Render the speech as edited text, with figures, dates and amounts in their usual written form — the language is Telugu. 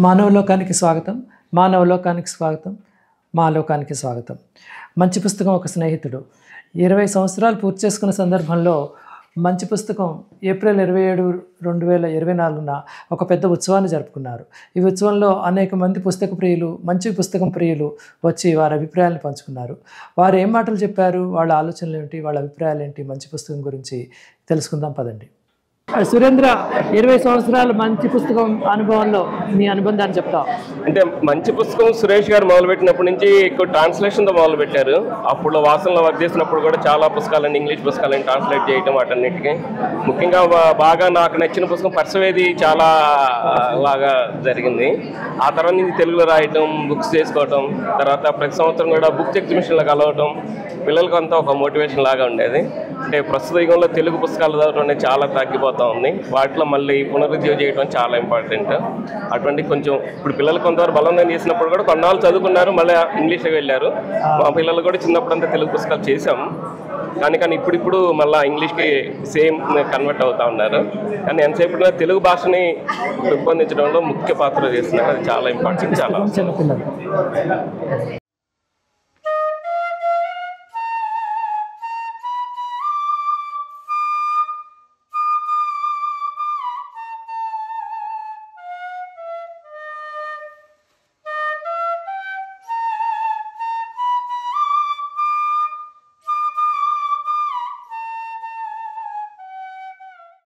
మానవలోకానికి స్వాగతం. మానవలోకానికి స్వాగతం. మాలోకానికి స్వాగతం. మంచి పుస్తకం ఒక స్నేహితుడు. 20 సంవత్సరాలు పూర్తి చేసుకున్న సందర్భంలో మంచి పుస్తకం ఏప్రిల్ 27, 2024న ఒక పెద్ద ఉత్సవాన్ని జరుపుకున్నారు. ఈ ఉత్సవంలో అనేక మంది పుస్తక ప్రియులు, మంచి పుస్తకం ప్రియులు వచ్చి వారి అభిప్రాయాలను పంచుకున్నారు. వారు ఏం మాటలు చెప్పారు, వాళ్ళ ఆలోచనలు ఏమిటి, వాళ్ళ అభిప్రాయాలు ఏంటి, మంచి పుస్తకం గురించి తెలుసుకుందాం పదండి. సురేంద్ర, 20 సంవత్సరాలు మంచి పుస్తకం అనుభవంలో మీ అనుబంధాన్ని చెప్తాం. అంటే మంచి పుస్తకం సురేష్ గారు మొదలుపెట్టినప్పటి నుంచి ఎక్కువ ట్రాన్స్లేషన్తో మొదలుపెట్టారు. అప్పుడు వాసనలో వర్క్ చేసినప్పుడు కూడా చాలా పుస్తకాలని, ఇంగ్లీష్ పుస్తకాలని ట్రాన్స్లేట్ చేయటం వాటన్నిటికీ. ముఖ్యంగా బాగా నాకు నచ్చిన పుస్తకం పర్సవేది చాలా బాగా జరిగింది. ఆ తర్వాత నుంచి తెలుగులో రాయటం, బుక్స్ చేసుకోవటం, తర్వాత ప్రతి సంవత్సరం కూడా బుక్ ఎగ్జిబిషన్లో కలవటం పిల్లలకు అంతా ఒక మోటివేషన్ లాగా ఉండేది. అంటే ప్రస్తుత యుగంలో తెలుగు పుస్తకాలు చదవటం అనేది చాలా తగ్గిపోతూ ఉంది. వాటిలో మళ్ళీ పునరుజ్జీవం చేయడం చాలా ఇంపార్టెంట్. అటువంటి కొంచెం ఇప్పుడు పిల్లలు కొంతవరకు బలవంతం చేసినప్పుడు కూడా కొన్నాళ్ళు చదువుకున్నారు, మళ్ళీ ఇంగ్లీష్కి వెళ్ళారు. మా పిల్లలు కూడా చిన్నప్పుడు అంతా తెలుగు పుస్తకాలు చేసాము, కానీ ఇప్పుడు మళ్ళీ ఇంగ్లీష్కి సేమ్ కన్వర్ట్ అవుతూ ఉన్నారు. కానీ ఎంతసేపు తెలుగు భాషని పెంపొందించడంలో ముఖ్య పాత్ర చేస్తున్నారు. అది చాలా ఇంపార్టెంట్. చాలా